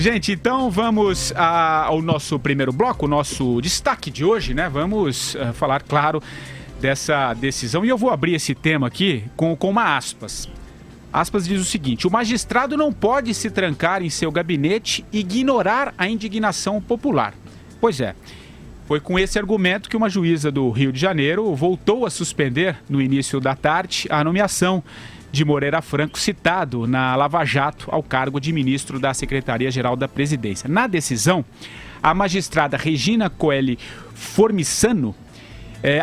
Gente, então vamos ao nosso primeiro bloco, o nosso destaque de hoje, né? Vamos falar, claro, dessa decisão. E eu vou abrir esse tema aqui com uma aspas. Aspas diz o seguinte: o magistrado não pode se trancar em seu gabinete e ignorar a indignação popular. Pois é, foi com esse argumento que uma juíza do Rio de Janeiro voltou a suspender, no início da tarde, a nomeação de Moreira Franco, citado na Lava Jato ao cargo de ministro da Secretaria-Geral da Presidência. Na decisão, a magistrada Regina Coeli Formissano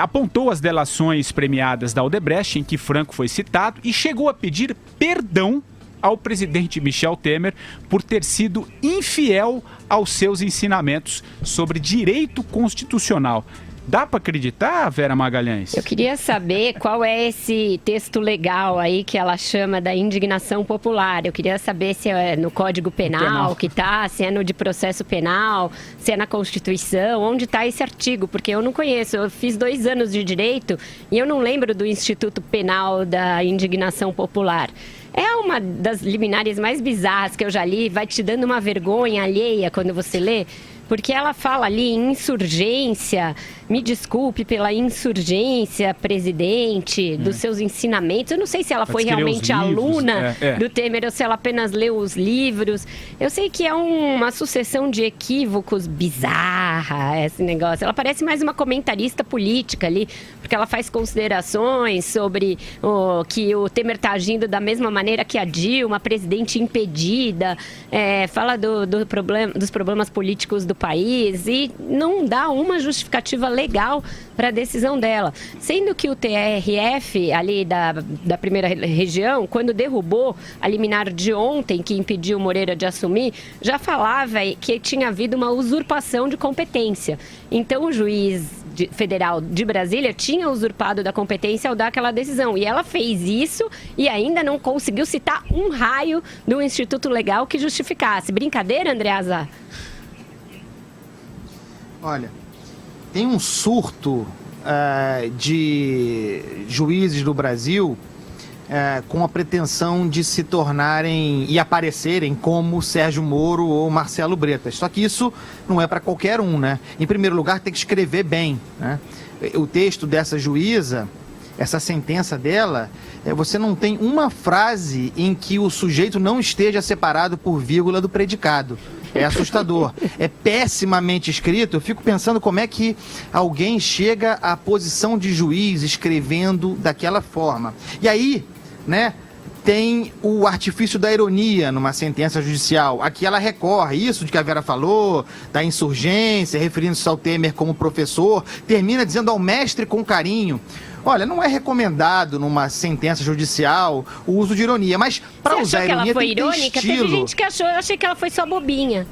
apontou as delações premiadas da Odebrecht, em que Franco foi citado, e chegou a pedir perdão ao presidente Michel Temer por ter sido infiel aos seus ensinamentos sobre direito constitucional. Dá para acreditar, Vera Magalhães? Eu queria saber qual é esse texto legal aí que ela chama da indignação popular. Eu queria saber se é no Código Penal que tá, se é no de processo penal, se é na Constituição, onde está esse artigo, porque eu não conheço. Eu fiz 2 anos de direito e eu não lembro do Instituto Penal da Indignação Popular. É uma das liminares mais bizarras que eu já li, vai te dando uma vergonha alheia quando você lê, porque ela fala ali em insurgência, me desculpe pela insurgência, presidente, dos seus ensinamentos. Eu não sei se ela foi realmente aluna do Temer ou se ela apenas leu os livros. Eu sei que é uma sucessão de equívocos bizarra esse negócio. Ela parece mais uma comentarista política ali, porque ela faz considerações sobre que o Temer está agindo da mesma maneira que a Dilma, presidente impedida, fala dos problemas políticos do país e não dá uma justificativa legal para a decisão dela. Sendo que o TRF, ali da primeira região, quando derrubou a liminar de ontem, que impediu Moreira de assumir, já falava que tinha havido uma usurpação de competência. Então o juiz federal de Brasília tinha usurpado da competência ao dar aquela decisão. E ela fez isso e ainda não conseguiu citar um raio do Instituto Legal que justificasse. Brincadeira, Andreasa? Olha, tem um surto de juízes do Brasil com a pretensão de se tornarem e aparecerem como Sérgio Moro ou Marcelo Bretas. Só que isso não é para qualquer um, né? Em primeiro lugar, tem que escrever bem, né? O texto dessa juíza, essa sentença dela, você não tem uma frase em que o sujeito não esteja separado por vírgula do predicado. É assustador. É pessimamente escrito. Eu fico pensando como é que alguém chega à posição de juiz escrevendo daquela forma. E aí, né, tem o artifício da ironia numa sentença judicial. Aqui ela recorre, isso de que a Vera falou, da insurgência, referindo-se ao Temer como professor, termina dizendo ao mestre com carinho. Olha, não é recomendado numa sentença judicial o uso de ironia, mas para usar ironia tem que ter estilo. Você achou que ela foi irônica? Teve gente que achou, eu achei que ela foi só bobinha.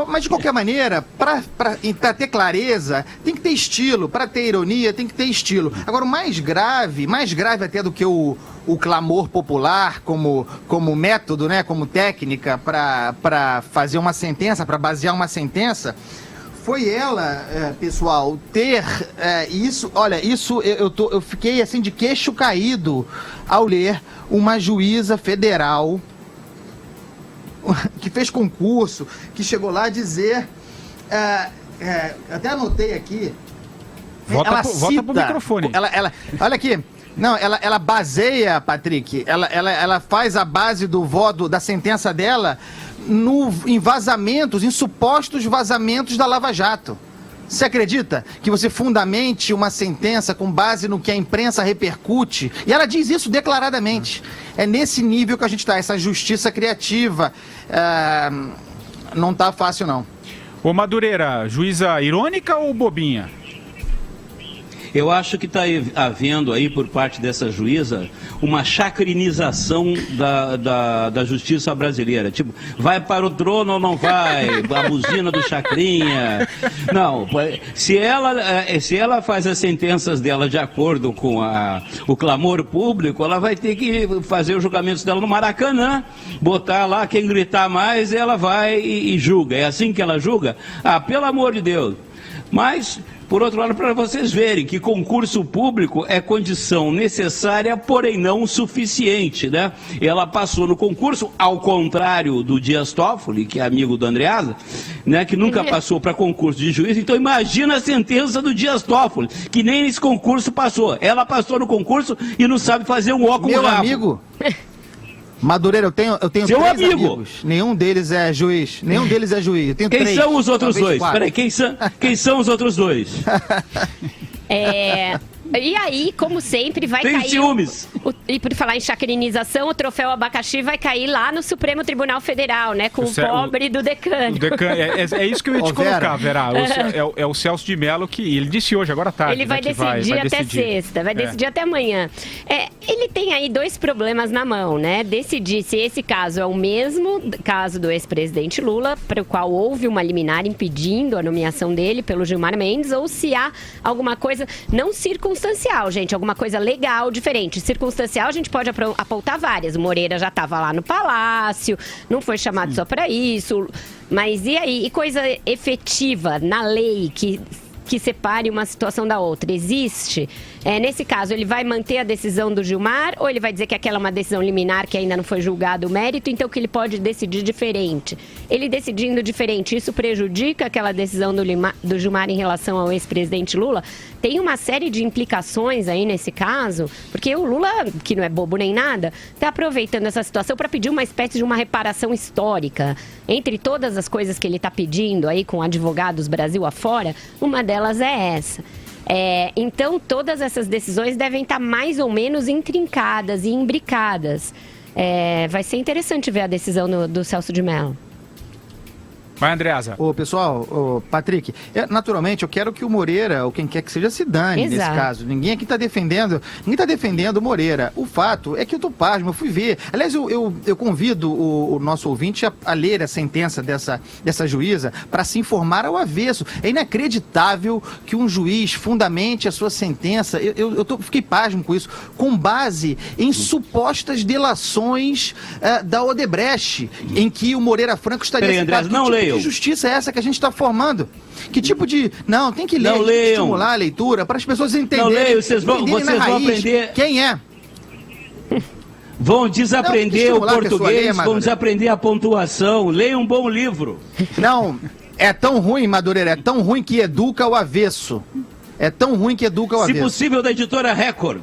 Mas de qualquer maneira, para ter clareza, tem que ter estilo. Para ter ironia, tem que ter estilo. Agora, o mais grave até do que o clamor popular como método, né, como técnica para fazer uma sentença, para basear uma sentença, foi ela, pessoal, ter isso. Olha, isso eu fiquei assim de queixo caído ao ler uma juíza federal que fez concurso, que chegou lá a dizer, até anotei aqui. Volta pro microfone. Olha aqui. Não, ela baseia, Patrick, ela faz a base do voto da sentença dela em vazamentos, em supostos vazamentos da Lava Jato. Você acredita que você fundamente uma sentença com base no que a imprensa repercute? E ela diz isso declaradamente. É nesse nível que a gente está, essa justiça criativa. Não tá fácil, não. Ô Madureira, juíza irônica ou bobinha? Eu acho que está havendo aí, por parte dessa juíza, uma chacrinização da justiça brasileira. Tipo, vai para o trono ou não vai? A buzina do Chacrinha. Não, se ela faz as sentenças dela de acordo com o clamor público, ela vai ter que fazer os julgamentos dela no Maracanã, botar lá quem gritar mais, ela vai e julga. É assim que ela julga? Ah, pelo amor de Deus. Mas Por outro lado, para vocês verem que concurso público é condição necessária, porém não suficiente, né? Ela passou no concurso, ao contrário do Dias Toffoli, que é amigo do Andreasa, né? Que nunca passou para concurso de juiz. Então imagina a sentença do Dias Toffoli, que nem nesse concurso passou. Ela passou no concurso e não sabe fazer um óculos. Meu amigo... Madureira, eu tenho Seu 3 amigo. amigos. Nenhum deles é juiz. Eu tenho Quem 3, são os outros dois? 4. Peraí, quem são os outros dois? E aí, como sempre, vai Tem cair... ciúmes. E por falar em chacrinização, o troféu abacaxi vai cair lá no Supremo Tribunal Federal, né? Com o pobre do decano. É isso que eu ia te colocar, Vera. É o Celso de Mello que ele disse hoje, agora à tarde. Ele vai decidir até sexta, vai decidir até amanhã. Ele tem aí 2 problemas na mão, né? Decidir se esse caso é o mesmo caso do ex-presidente Lula, para o qual houve uma liminar impedindo a nomeação dele pelo Gilmar Mendes, ou se há alguma coisa não circunstancial, gente, alguma coisa legal, diferente. Circunstancial, a gente pode apontar várias. O Moreira já estava lá no Palácio, não foi chamado só para isso. Mas e aí? E coisa efetiva na lei que separe uma situação da outra? Existe? Nesse caso, ele vai manter a decisão do Gilmar ou ele vai dizer que aquela é uma decisão liminar que ainda não foi julgado o mérito, então que ele pode decidir diferente? Ele decidindo diferente, isso prejudica aquela decisão do Gilmar em relação ao ex-presidente Lula? Tem uma série de implicações aí nesse caso, porque o Lula, que não é bobo nem nada, está aproveitando essa situação para pedir uma espécie de uma reparação histórica. Entre todas as coisas que ele está pedindo aí com advogados Brasil afora, uma delas é essa. Então, todas essas decisões devem estar mais ou menos intrincadas e imbricadas. Vai ser interessante ver a decisão do Celso de Mello. Vai, Andreasa. Pessoal, Patrick, naturalmente eu quero que o Moreira, ou quem quer que seja, se dane nesse caso. Ninguém aqui está defendendo o Moreira. O fato é que eu tô pasmo, eu fui ver. Aliás, eu convido o nosso ouvinte a ler a sentença dessa juíza para se informar ao avesso. É inacreditável que um juiz fundamente a sua sentença, fiquei pasmo com isso, com base em supostas delações da Odebrecht, em que o Moreira Franco estaria citado. Não leio. Que justiça é essa que a gente está formando? Que tipo de... Não, tem que ler, não leiam. Estimular a leitura para as pessoas entenderem. Não leiam, vocês vão aprender... Quem é? Vão desaprender o português, vão desaprender a pontuação. Leiam um bom livro. Não, é tão ruim, Madureira, é tão ruim que educa ao avesso. É tão ruim que educa o avesso. Se possível, da Editora Record.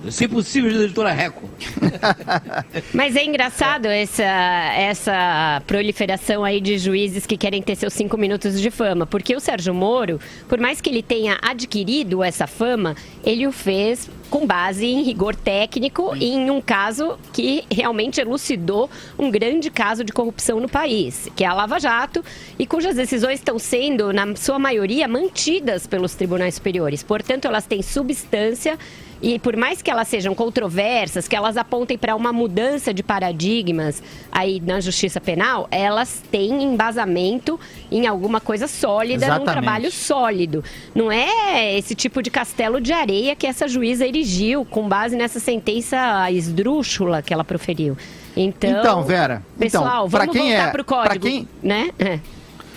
Mas é engraçado essa proliferação aí de juízes que querem ter seus 5 minutos de fama. Porque o Sérgio Moro, por mais que ele tenha adquirido essa fama, ele o fez com base em rigor técnico e em um caso que realmente elucidou um grande caso de corrupção no país, que é a Lava Jato, e cujas decisões estão sendo, na sua maioria, mantidas pelos tribunais superiores. Portanto, elas têm substância e, por mais que elas sejam controversas, que elas apontem para uma mudança de paradigmas aí na justiça penal, elas têm embasamento em alguma coisa sólida, num trabalho sólido. Não é esse tipo de castelo de areia que essa juíza erigiu com base nessa sentença esdrúxula que ela proferiu. Então Vera, pessoal, vamos voltar para o código, né?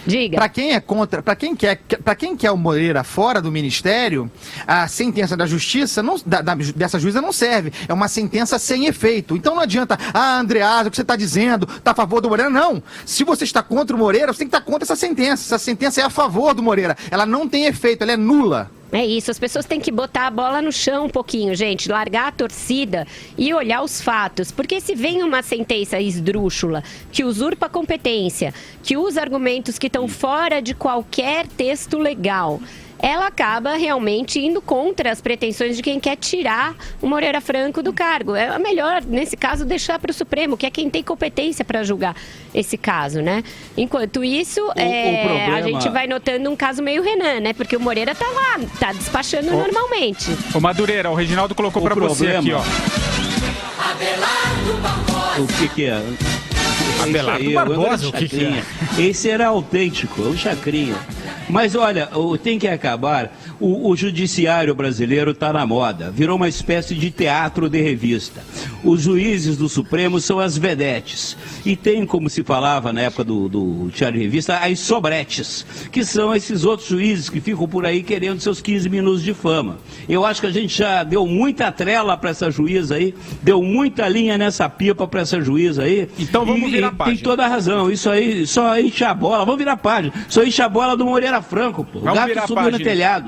Diga. Para quem é contra, para quem quer o Moreira fora do ministério, a sentença da justiça dessa juíza não serve. É uma sentença sem efeito. Então não adianta, Andreasa, o que você está dizendo, está a favor do Moreira? Não. Se você está contra o Moreira, você tem que estar contra essa sentença. Essa sentença é a favor do Moreira. Ela não tem efeito, ela é nula. É isso, as pessoas têm que botar a bola no chão um pouquinho, gente, largar a torcida e olhar os fatos, porque se vem uma sentença esdrúxula que usurpa a competência, que usa argumentos que estão fora de qualquer texto legal, ela acaba realmente indo contra as pretensões de quem quer tirar o Moreira Franco do cargo. É melhor, nesse caso, deixar para o Supremo, que é quem tem competência para julgar esse caso, né? Enquanto isso, a gente vai notando um caso meio Renan, né? Porque o Moreira tá lá, tá despachando normalmente. Ô Madureira, o Reginaldo colocou para você aqui, ó. O que é? Abelardo Barbosa, o que é? Esse era autêntico, o Chacrinha. Mas olha, tem que acabar O judiciário brasileiro está na moda, virou uma espécie de teatro de revista. Os juízes do Supremo são as vedetes. E tem, como se falava na época do teatro de revista, as sobretes, que são esses outros juízes que ficam por aí querendo seus 15 minutos de fama. Eu acho que a gente já deu muita trela para essa juíza aí, deu muita linha nessa pipa para essa juíza aí. Então vamos virar a página. Tem toda a razão, isso aí só enche a bola. Vamos virar a página. Só enche a bola do Moreira Franco, pô. O gato subiu no telhado.